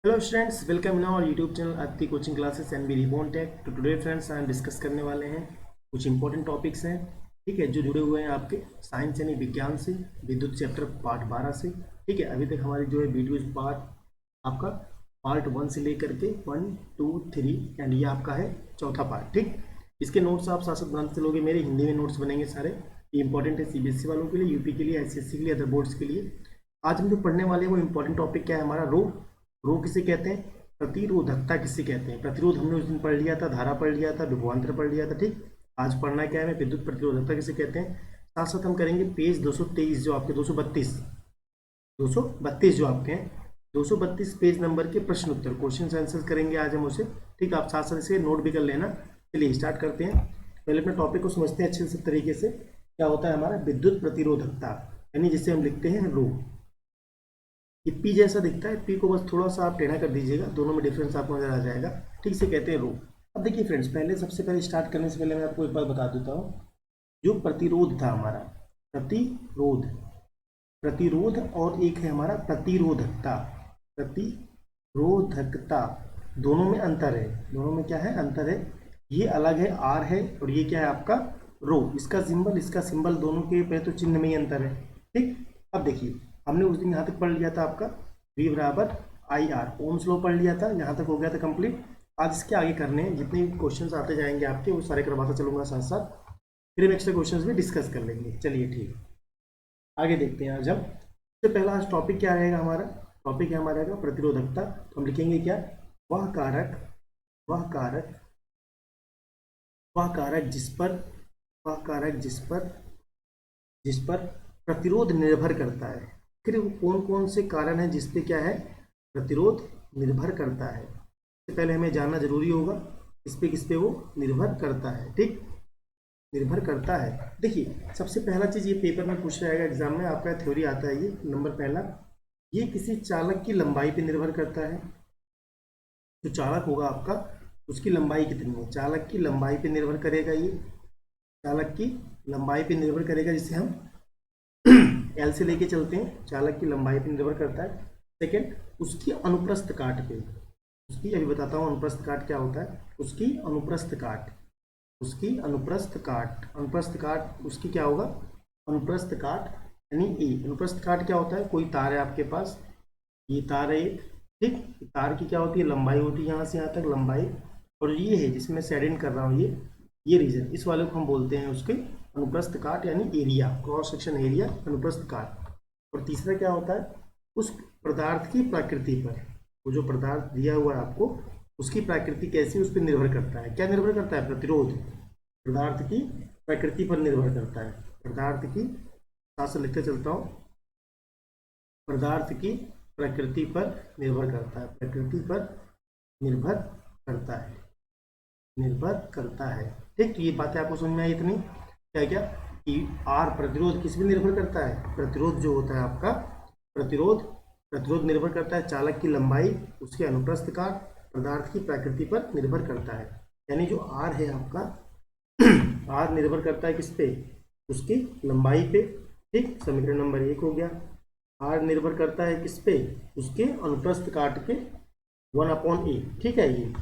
Hello students, welcome in our YouTube channel Aditi coaching classes and be reborn tech. तो today friends हम discuss करने वाले हैं कुछ इंपॉर्टेंट टॉपिक्स हैं, ठीक है, जो जुड़े हुए हैं आपके साइंस यानी विज्ञान से, विद्युत चैप्टर पार्ट 12 से। ठीक है, अभी तक हमारी जो है वीडियोज पार्ट आपका पार्ट 1 से लेकर के 1, 2, 3 एंड ये आपका है चौथा पार्ट। ठीक, इसके नोट्स आप साथ साथ बनाते चलोगे। मेरे हिंदी में नोट्स बनेंगे सारे, ये इंपॉर्टेंट है सीबीएसई वालों के लिए, यूपी के लिए, आईसीएसई के लिए, अदर बोर्ड्स के लिए। आज हम जो पढ़ने वाले हैं वो इंपॉर्टेंट टॉपिक क्या है हमारा, रो किसे कहते हैं, प्रतिरोधकता किसे कहते हैं। प्रतिरोध हमने उस दिन पढ़ लिया था, धारा पढ़ लिया था, विभवांतर पढ़ लिया था। ठीक, आज पढ़ना क्या है, विद्युत प्रतिरोधकता किसे कहते हैं। साथ साथ हम करेंगे पेज 223 जो आपके 232 जो आपके हैं 232 पेज नंबर के प्रश्न उत्तर क्वेश्चन आंसर करेंगे आज हम उसे। ठीक, आप साथ साथ इसे नोट भी कर लेना। चलिए स्टार्ट करते हैं। पहले अपने टॉपिक को समझते हैं अच्छे से तरीके से। क्या होता है हमारा विद्युत प्रतिरोधकता, यानी जिसे हम लिखते हैं रो। ये पी जैसा दिखता है, पी को बस थोड़ा सा आप टेढ़ा कर दीजिएगा, दोनों में डिफरेंस आपको नजर आ जाएगा। ठीक से कहते हैं रो। अब देखिए फ्रेंड्स, सबसे पहले स्टार्ट करने से पहले मैं आपको एक बात बता देता हूँ। जो प्रतिरोध था हमारा, प्रतिरोध प्रतिरोध और एक है हमारा प्रतिरोधकता। प्रतिरोधकता दोनों में अंतर है, दोनों में क्या है, अंतर है। ये अलग है, आर है, और ये क्या है आपका रो। इसका सिंबल दोनों के पहले तो चिन्ह में ही अंतर है। ठीक, अब देखिए हमने उस दिन यहाँ तक पढ़ लिया था आपका V बराबर आई आर, ओम्स लॉ पढ़ लिया था, यहाँ तक हो गया था कंप्लीट। आज इसके आगे करने हैं, जितने भी क्वेश्चंस आते जाएंगे आपके वो सारे करवाता चलूंगा साथ साथ, फिर हम एक्स्ट्रा क्वेश्चंस भी डिस्कस कर लेंगे। चलिए ठीक, आगे देखते हैं। आज हम सबसे पहला आज टॉपिक क्या रहेगा हमारा, टॉपिक है हमारा प्रतिरोधकता। तो हम लिखेंगे क्या, वह कारक वह कारक वह कारक जिस पर वह कारक जिस पर प्रतिरोध निर्भर करता है। फिर कौन कौन से कारण हैं जिस पे क्या है, प्रतिरोध निर्भर करता है। इससे पहले हमें जानना जरूरी होगा किस पे वो निर्भर करता है। ठीक, निर्भर करता है। देखिए सबसे पहला चीज, ये पेपर में पूछ रहेगा एग्जाम में, आपका थ्योरी आता है ये नंबर पहला, ये किसी चालक की लंबाई पे निर्भर करता है। जो चालक होगा आपका, उसकी लंबाई कितनी है, चालक की लंबाई पे निर्भर करेगा। ये चालक की लंबाई पे निर्भर करेगा, जिसे हम एल से लेके चलते हैं, चालक की लंबाई पर निर्भर करता है। सेकेंड, उसकी अनुप्रस्थ काट पे, उसकी अभी बताता हूँ अनुप्रस्थ काट क्या होता है। उसकी अनुप्रस्थ काट उसकी क्या होगा, अनुप्रस्थ काट यानी ए। अनुप्रस्थ काट क्या होता है, कोई तार है आपके पास, ये तार है एक। ठीक, तार की क्या होती है, लंबाई होती है यहाँ से यहाँ तक लंबाई, और ये है जिसमें शेडिंग कर रहा हूँ, ये रीजन, इस वाले को हम बोलते हैं उसके अनुप्रस्थ काट यानी एरिया, क्रॉस सेक्शन एरिया, अनुप्रस्थ काट। और तीसरा क्या होता है, उस पदार्थ की प्रकृति पर, वो जो पदार्थ दिया हुआ है आपको, उसकी प्रकृति कैसी, उस पर निर्भर करता है। क्या निर्भर करता है, प्रतिरोध पदार्थ की प्रकृति पर निर्भर करता है। पदार्थ की, साथ से लिखते चलता हूँ, पदार्थ की प्रकृति पर निर्भर करता है, प्रकृति पर निर्भर करता है। ठीक, तो ये बातें आपको समझ में आई इतनी। क्या क्या कि आर प्रतिरोध किस पर निर्भर करता है, प्रतिरोध जो होता है आपका, प्रतिरोध निर्भर करता है चालक की लंबाई, उसके अनुप्रस्थ काट, पदार्थ की प्रकृति पर निर्भर करता है। यानी जो आर है आपका, आर निर्भर करता है किस पे, उसकी लंबाई पे। ठीक, समीकरण नंबर 1 हो गया। आर निर्भर करता है किस पे, उसके अनुप्रस्थ काट के 1/a। ठीक है, ये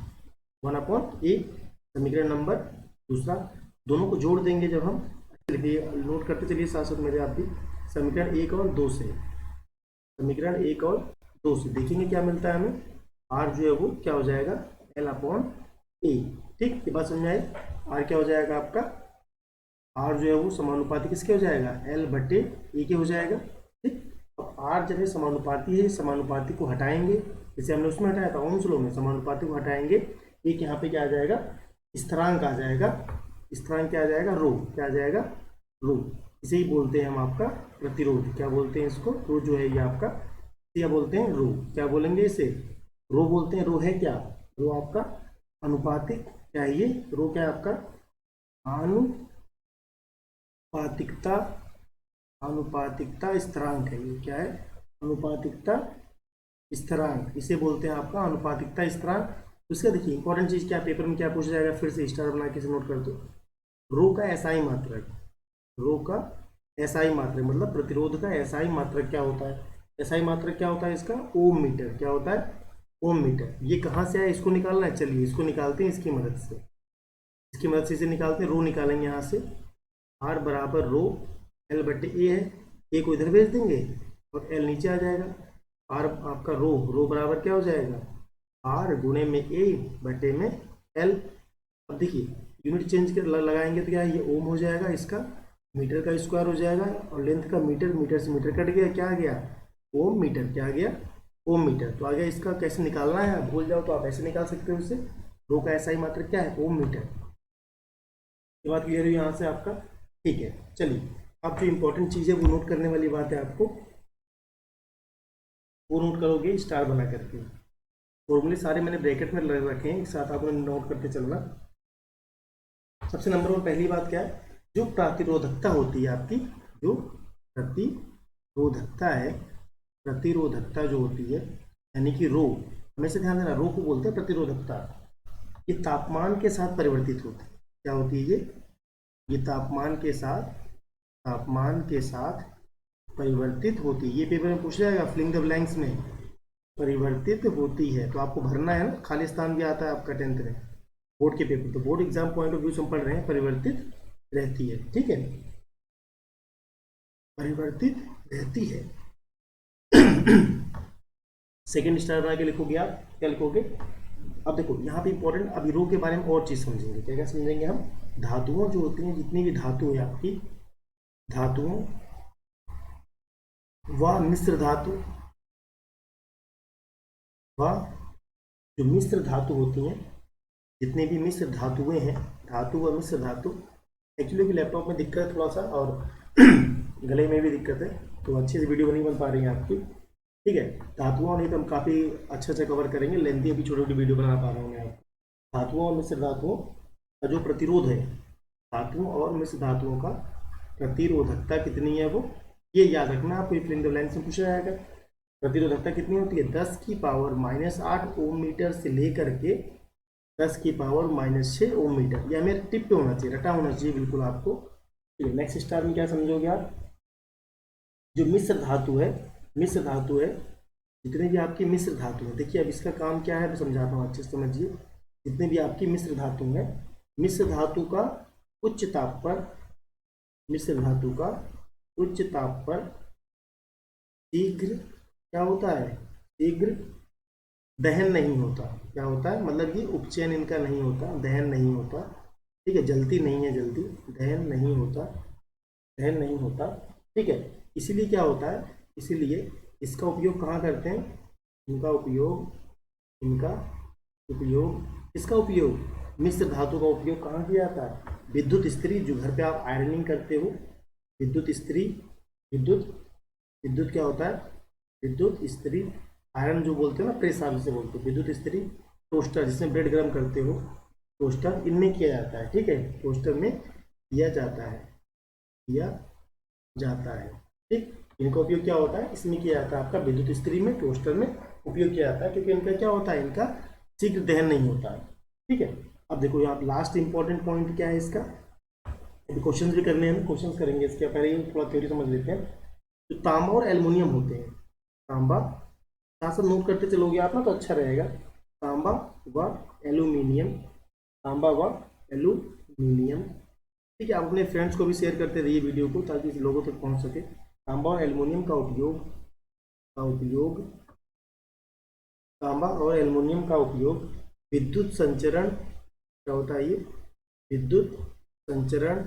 1/a समीकरण नंबर दूसरा। दोनों को जोड़ देंगे जब हम, नोट करते चलिए साथ साथ मेरे आप भी, समीकरण 1 और 2 से, समीकरण 1 और 2 से देखेंगे क्या मिलता है हमें। आर जो है वो क्या हो जाएगा, L/a। ठीक, ये बात समझ आए। आर क्या हो जाएगा आपका, आर जो है वो समानुपाती किसके हो जाएगा, L/a के हो जाएगा। ठीक, अब आर जब समानुपाती है, समानुपाती को हटाएंगे, जैसे हमने उसमें हटाया था ओम्स लॉ में, समानुपाती को हटाएंगे, एक यहाँ पे क्या आ जाएगा, स्थिरांक आ जाएगा। स्थिरांक क्या आ जाएगा, रो, क्या आ जाएगा, रो। इसे ही बोलते हैं हम आपका प्रतिरोध। क्या बोलते हैं इसको, रो जो है ये आपका, क्या बोलते हैं, रो। क्या बोलेंगे इसे, रो बोलते हैं। रो है क्या, रो आपका अनुपातिक, क्या है ये, रो क्या है आपका, अनुपातिकता स्थिरांक है। ये क्या है, अनुपातिकता स्थिरांक, इसे बोलते हैं आपका अनुपातिकता स्थिरांक। तो इसका देखिए इंपॉर्टेंट चीज क्या, पेपर में क्या पूछा जाएगा, फिर से स्टार बना के नोट कर दो। रो का एसआई मात्रक, रो का एसआई मात्रक मतलब प्रतिरोध का एसआई मात्रक क्या होता है। एसआई मात्रक क्या होता है इसका, ओम मीटर। क्या होता है, ओम मीटर। ये कहाँ से आया, इसको निकालना है, चलिए इसको निकालते हैं इसकी मदद से। इसकी मदद से इसे निकालते हैं, रो निकालेंगे यहाँ से, आर बराबर रो एल बटे ए है, ए को इधर भेज देंगे और एल नीचे आ जाएगा। आर आपका रो बराबर क्या हो जाएगा, आर गुणे में ए बटे में एल। अब देखिए यूनिट चेंज कर लगाएंगे तो क्या है, ये ओम हो जाएगा, इसका मीटर का स्क्वायर हो जाएगा, और लेंथ का मीटर, मीटर से मीटर कट गया, क्या आ गया, ओम मीटर, क्या आ गया, ओम मीटर। तो आ गया। इसका कैसे निकालना है, आप भूल जाओ तो आप ऐसे निकाल सकते हो इसे, रो का ऐसा ही मात्रक क्या है, ओम मीटर। ये बात क्लियर हुई यहाँ से आपका, ठीक है। चलिए अब जो इंपॉर्टेंट चीज़ है वो नोट करने वाली बात है आपको, वो नोट करोगे स्टार बना करके। फॉर्मूले सारे मैंने ब्रैकेट में लग रखे हैं, एक साथ आपने नोट करके चलना। सबसे नंबर वन पहली बात क्या है, जो प्रतिरोधकता होती है आपकी, जो प्रतिरोधकता है, प्रतिरोधकता जो होती है यानी कि रो, हमेशा ध्यान देना, रो को बोलते हैं प्रतिरोधकता। ये तापमान के साथ परिवर्तित होती है। क्या होती है ये तापमान के साथ, तापमान के साथ परिवर्तित होती है। ये पेपर में पूछ जाएगा फिलिंग द ब्लैंक्स में, परिवर्तित होती है तो आपको भरना है ना, खाली स्थान भी आता है आपका 10th में बोर्ड के पेपर, तो board exam point of view से हम पढ़ रहे हैं, परिवर्तित रहती है, ठीक है, परिवर्तित रहती है। सेकेंड स्टार बना के लिखोगे आप, क्या लिखोगे। अब देखो यहाँ पे इंपॉर्टेंट, अभी रो के बारे में और चीज समझेंगे, क्या क्या समझेंगे हम, धातुओं जो होती हैं, जितनी भी धातु है आपकी, धातुओं व मिश्र धातु, व जो मिश्र धातु होती हैं, जितने भी मिश्र धातुएं हैं, धातु व मिश्र धातु। एक्चुअली लैपटॉप में दिक्कत है थोड़ा सा, और गले में भी दिक्कत है, तो अच्छे से वीडियो नहीं बन पा रही है आपकी, ठीक है। धातुओं नहीं तो हम काफ़ी अच्छा कवर करेंगे, लेंथी अभी छोटी छोटी वीडियो बना पा रहा हूँ मैं आपको। धातुओं और मिश्र धातुओं का जो प्रतिरोध है, धातुओं और मिश्र धातुओं का प्रतिरोधकता कितनी है, वो ये याद रखना आपको, फिलिंग द ब्लैंक्स में पूछा जाएगा। प्रतिरोधकता कितनी होती है, 10 की पावर -8 ओम मीटर से लेकर के 10 की पावर -6 ओम मीटर। यह मेरे टिप पे होना चाहिए, रटा होना चाहिए बिल्कुल आपको, ठीक है। नेक्स्ट स्टार में क्या समझोगे आप, जो मिश्र धातु है, मिश्र धातु है, जितने भी आपकी मिश्र धातु है, देखिए अब इसका काम क्या है, मैं समझाता हूँ अच्छे से समझिए। जितने भी आपकी मिश्र धातु है, मिश्र धातु का उच्च ताप पर, मिश्र धातु का उच्च ताप पर शीघ्र क्या होता है, शीघ्र दहन नहीं होता। क्या होता है, मतलब ये उपचयन इनका नहीं होता, दहन नहीं होता, ठीक है, जलती नहीं है जल्दी, दहन नहीं होता, दहन नहीं होता, ठीक है। इसीलिए क्या होता है, इसीलिए इसका उपयोग कहाँ करते हैं, इनका उपयोग, इनका उपयोग, इसका उपयोग मिश्र धातु का उपयोग कहाँ किया जाता है, विद्युत इस्त्री, जो घर पे आप आयरनिंग करते हो, विद्युत इस्त्री, विद्युत, विद्युत क्या होता है, विद्युत इस्त्री, आयरन जो बोलते हो ना, प्रेस आप जिसे बोलते हो, विद्युत इस्त्री, टोस्टर जिसमें ब्रेड गर्म करते हो, टोस्टर, इनमें किया जाता है, ठीक है, टोस्टर में किया जाता है, किया जाता है, ठीक। इनका उपयोग क्या होता है, इसमें किया जाता है आपका विद्युत इस्त्री में, टोस्टर में उपयोग किया जाता है, क्योंकि इनका क्या होता है, इनका शीघ्र दहन नहीं होता है, ठीक है। अब देखो यहाँ लास्ट इंपॉर्टेंट पॉइंट क्या है इसका, अभी क्वेश्चन भी करने हैं, क्वेश्चन करेंगे इसके पहले ही थोड़ा थ्योरी समझ लेते हैं। तो तांबा और एल्युमिनियम होते हैं, तांबा, साथ साथ नोट करते चलोगे आप ना तो अच्छा रहेगा, तांबा व एल्यूमिनियम, तांबा व एल्यूमिनियम, ठीक है। आप अपने फ्रेंड्स को भी शेयर करते रहिए वीडियो को, ताकि लोगों तक पहुंच सके। तांबा और एल्युमिनियम का उपयोग, तांबा और एल्युमिनियम का उपयोग विद्युत संचरण, क्या होता है ये, विद्युत संचरण,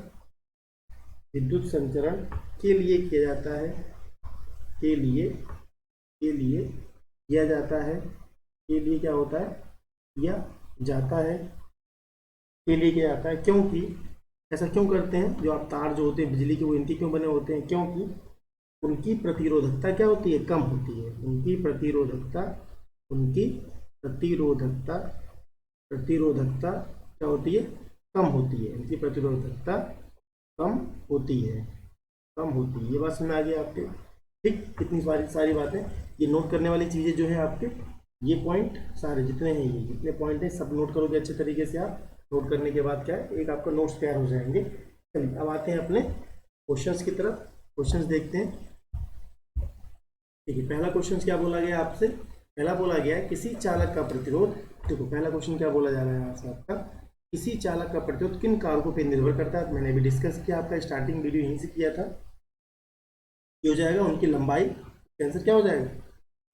विद्युत संचरण के लिए किया जाता है, के लिए किया जाता है, के लिए क्या होता है, किया जाता है, के लिए किया जाता है। क्योंकि ऐसा क्यों करते हैं, जो आप तार जो होते हैं बिजली के, वो इनके क्यों बने होते हैं, क्योंकि उनकी प्रतिरोधकता क्या होती है, कम होती है, उनकी प्रतिरोधकता, उनकी प्रतिरोधकता, प्रतिरोधकता क्या होती है, कम होती है, उनकी प्रतिरोधकता कम होती है, कम होती है। ये बात समझ में आ गई आपके, ठीक। इतनी सारी बातें, ये नोट करने वाली चीज़ें जो है आपके, ये पॉइंट सारे जितने हैं, ये जितने पॉइंट हैं सब नोट करोगे अच्छे तरीके से आप। नोट करने के बाद क्या है, एक आपका नोट्स तैयार हो जाएंगे। चलिए अब आते हैं अपने क्वेश्चंस की तरफ, क्वेश्चंस देखते हैं, ठीक है। पहला क्वेश्चन क्या बोला गया आपसे, पहला बोला गया है किसी चालक का प्रतिरोध, देखो पहला क्वेश्चन क्या बोला जा रहा है यहाँ से आपका, किसी चालक का प्रतिरोध किन कारकों पर निर्भर करता है। मैंने अभी डिस्कस किया, आपका स्टार्टिंग वीडियो यहीं से किया था। ये हो जाएगा उनकी लंबाई, आंसर क्या हो जाएगा,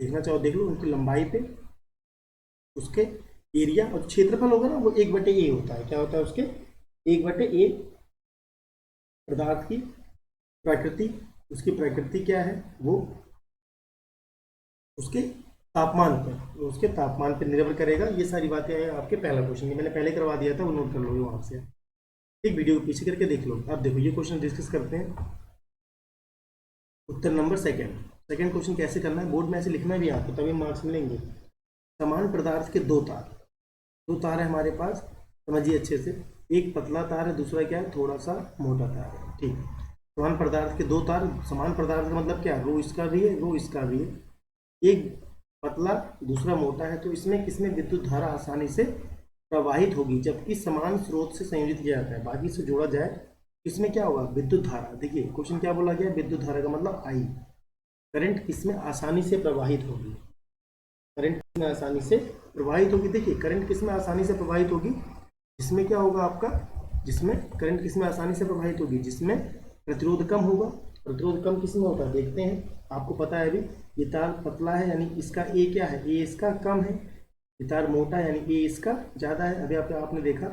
देखना चाहो देख लो, उनकी लंबाई पे, उसके एरिया और क्षेत्रफल होगा ना वो 1/A होता है। क्या होता है उसके 1/A, पदार्थ की प्रकृति, उसकी प्रकृति क्या है वो उसके तापमान पर, उसके तापमान पर निर्भर करेगा। ये सारी बातें हैं आपके पहला क्वेश्चन की, मैंने पहले करवा दिया था, वो नोट कर लो वहां से, एक वीडियो को पीछे करके देख लो। अब देखो ये क्वेश्चन डिस्कस करते हैं। उत्तर नंबर सेकंड क्वेश्चन कैसे करना है, बोर्ड में ऐसे लिखना भी आपको तभी मार्क्स मिलेंगे। समान पदार्थ के दो तार है हमारे पास, समझिए अच्छे से, एक पतला तार है, दूसरा क्या है थोड़ा सा मोटा तार है। ठीक, समान पदार्थ के दो तार, समान पदार्थ का मतलब क्या है, रो इसका भी है रो इसका भी है, एक पतला दूसरा मोटा है, तो इसमें किसमें विद्युत धारा आसानी से प्रवाहित होगी, जबकि समान स्रोत से संयोजित किया जाता है, बाकी से जोड़ा जाए, इसमें क्या होगा विद्युत धारा। देखिए क्वेश्चन क्या बोला गया, विद्युत धारा का मतलब आई, करंट किसमें आसानी से प्रवाहित होगी, करंट किसमें आसानी से प्रवाहित होगी। देखिए करंट किसमें आसानी से प्रवाहित होगी, जिसमें क्या होगा आपका, जिसमें करंट किसमें आसानी से प्रवाहित होगी, जिसमें प्रतिरोध कम होगा। प्रतिरोध कम किसमें होता है देखते हैं, आपको पता है अभी ये तार पतला है यानी इसका ए क्या है, ए इसका कम है, ये तार मोटा है यानी ए इसका ज़्यादा है। अभी आपने देखा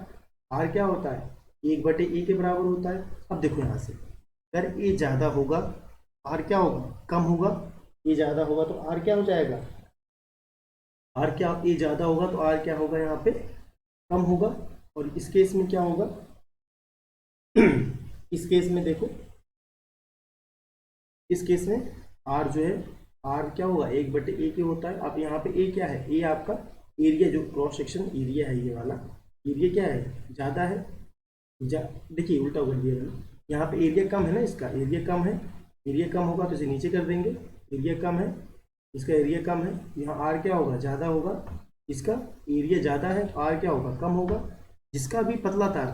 आर क्या होता है 1/A के बराबर होता है। अब देखो यहाँ से अगर ए ज़्यादा होगा आर क्या होगा कम होगा, ए ज़्यादा होगा तो आर क्या हो जाएगा, आर क्या, ए ज़्यादा होगा तो आर क्या होगा यहाँ पे कम होगा। और इस केस में क्या होगा इस केस में देखो, इस केस में आर जो है, आर क्या होगा 1/A के होता है। अब यहाँ पे ए क्या है, ए आपका एरिया, जो क्रॉस सेक्शन एरिया है ये वाला एरिया क्या है ज़्यादा है, देखिए उल्टा कर दिया मैंने, यहाँ पे एरिया कम है ना, इसका एरिया कम है, एरिया कम होगा तो इसे नीचे कर देंगे, एरिया कम है, इसका एरिया कम है, यहाँ आर क्या होगा ज़्यादा होगा, इसका एरिया ज़्यादा है, आर क्या होगा कम होगा। जिसका भी पतला तार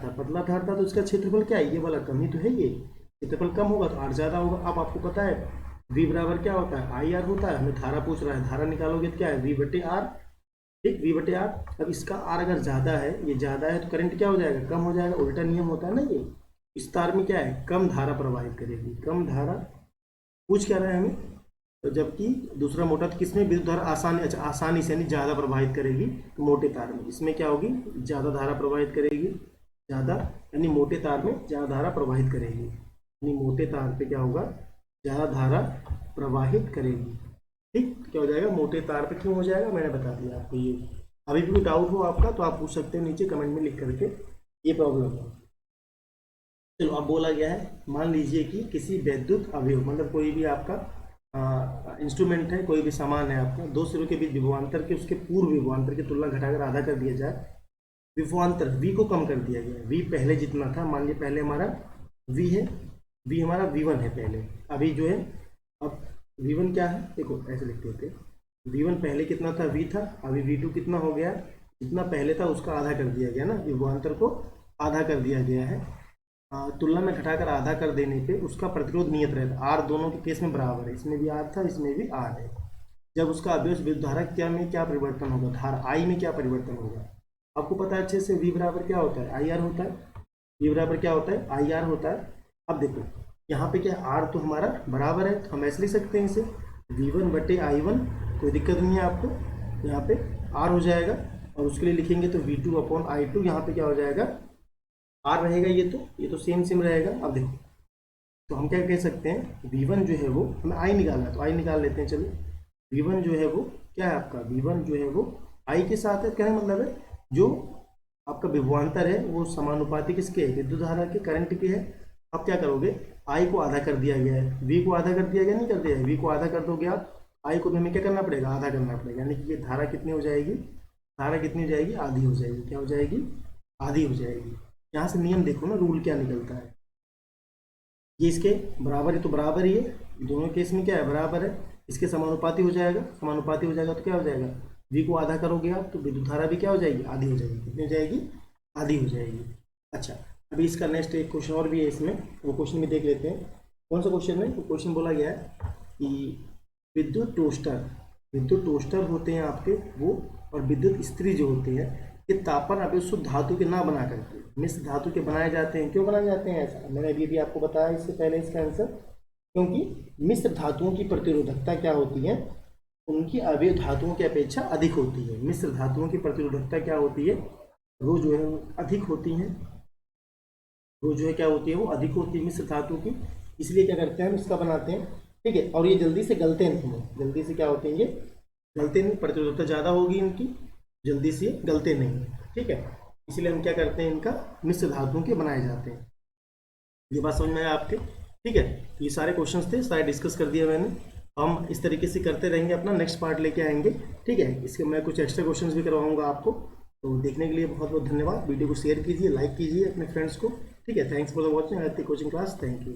था तो इसका क्षेत्रफल क्या है, ये वाला कम ही तो है, ये क्षेत्रफल कम होगा तो आर ज़्यादा होगा। अब आपको पता है V बराबर क्या होता है आई आर होता है, हमें धारा पूछ रहा है, धारा निकालोगे तो क्या है V/R, ठीक V/R। अब इसका आर अगर ज़्यादा है, ये ज़्यादा है तो करंट क्या हो जाएगा कम हो जाएगा, उल्टा नियम होता है ना ये। इस तार में क्या है कम धारा प्रवाहित करेगी, कम धारा पूछ क्या रहा है हमें, तो जबकि दूसरा मोटा तो किसमें विद्युत धारा आसानी से यानी ज़्यादा प्रवाहित करेगी, तो मोटे तार में इसमें क्या होगी ज़्यादा धारा प्रवाहित करेगी, ज़्यादा यानी मोटे तार में ज़्यादा धारा प्रवाहित करेगी, यानी मोटे तार पे क्या होगा ज़्यादा धारा प्रवाहित करेगी। ठीक, क्या हो जाएगा मोटे तार पे क्यों हो जाएगा, मैंने बता दिया आपको। ये अभी भी कोई डाउट हो आपका तो आप पूछ सकते हैं नीचे कमेंट में लिख करके, ये प्रॉब्लम है। चलो अब बोला गया है, मान लीजिए कि किसी विद्युत अवयव मतलब कोई भी आपका इंस्ट्रूमेंट है, कोई भी सामान है आपका, दो सिरों के बीच विभवांतर के उसके पूर्व विभवांतर की तुलना घटाकर आधा कर दिया जाए, विभवांतर V को कम कर दिया गया, V पहले जितना था, मान लीजिए पहले हमारा V है, V हमारा V1 है पहले, अभी जो है अब V1 क्या है, देखो ऐसे लिखते होते V1 पहले कितना था V था, अभी V2 कितना हो गया, जितना पहले था उसका आधा कर दिया गया ना, विभवांतर को आधा कर दिया गया है। तुलना में घटाकर आधा कर देने पे उसका प्रतिरोध नियत रहता है, R दोनों के केस में बराबर है, इसमें भी R था इसमें भी R है। जब उसका अवयव विद्युत धारा क्या में क्या परिवर्तन होगा, धारा I में क्या परिवर्तन होगा, आपको पता है अच्छे से, V बराबर क्या होता है IR होता है, V बराबर क्या होता है IR होता है। अब देखो यहाँ पे क्या R तो हमारा बराबर है, तो हम ऐसे लिख सकते हैं इसे V1/I1, कोई दिक्कत नहीं है आपको, यहाँ पे R हो जाएगा, और उसके लिए लिखेंगे तो V2/I2, यहाँ पे क्या हो जाएगा R रहेगा, ये तो सेम रहेगा। अब देखो तो हम क्या कह सकते हैं, V1 जो है वो हमें I निकालना है, तो I निकाल लेते हैं, चलो V1 जो है वो क्या है आपका, V1 जो है वो I के साथ है, कहने मतलब है जो आपका विभवांतर है वो समानुपाती किसके है, विद्युत धारा के, करंट के है। अब क्या करोगे, I को आधा कर दिया गया है, V को आधा कर दिया गया, नहीं कर दिया है, V को आधा कर दोगे आप, I को हमें क्या करना पड़ेगा आधा करना पड़ेगा, यानी कि ये धारा कितनी हो जाएगी, धारा कितनी हो जाएगी आधी हो जाएगी, क्या हो जाएगी आधी हो जाएगी। यहाँ से नियम देखो ना, रूल क्या निकलता है, ये इसके बराबर है तो बराबर ही है, दोनों केस में क्या है बराबर है, इसके समानुपाती हो जाएगा, समानुपाती हो जाएगा तो क्या हो जाएगा, V को आधा करोगे आप तो विद्युत धारा भी क्या हो जाएगी आधी हो जाएगी, कितनी हो जाएगी आधी हो जाएगी। अच्छा अभी इसका नेक्स्ट एक क्वेश्चन और भी है इसमें, वो क्वेश्चन भी देख लेते हैं। कौन सा क्वेश्चन है, तो क्वेश्चन बोला गया है कि विद्युत विद्युत टोस्टर होते हैं आपके वो, और विद्युत इस्त्री जो होते हैं, ये तापन अभिशुद्ध धातु के ना बना करके मिश्र धातु के बनाए जाते हैं। क्यों बनाए जाते हैं ऐसा, मैंने अभी भी आपको बताया इससे पहले इसका आंसर, क्योंकि मिश्र धातुओं की प्रतिरोधकता क्या होती है, उनकी अवयव धातुओं की अपेक्षा अधिक होती है। मिश्र धातुओं की प्रतिरोधकता क्या होती है, वो जो है वो अधिक होती है, वो जो है क्या होती है, वो अधिक होती है मिश्र धातु की। इसलिए क्या करते हैं हम इसका बनाते हैं, ठीक है। और ये जल्दी से गलते नहीं हैं, जल्दी से क्या होते हैं ये गलते नहीं, प्रतिरोधकता ज़्यादा होगी इनकी, जल्दी से गलते नहीं, ठीक है। इसलिए हम क्या करते हैं, इनका मिश्र धातुओं के बनाए जाते हैं। ये बात समझ में आया आपके, ठीक है। तो ये सारे क्वेश्चंस थे, सारे डिस्कस कर दिया मैंने। हम इस तरीके से करते रहेंगे, अपना नेक्स्ट पार्ट लेके आएंगे, ठीक है। इसके मैं कुछ एक्स्ट्रा क्वेश्चंस भी करवाऊंगा आपको। तो देखने के लिए बहुत बहुत धन्यवाद। वीडियो को शेयर कीजिए, लाइक कीजिए अपने फ्रेंड्स को, ठीक है। Thanks for the watching Aditya coaching class, thank you.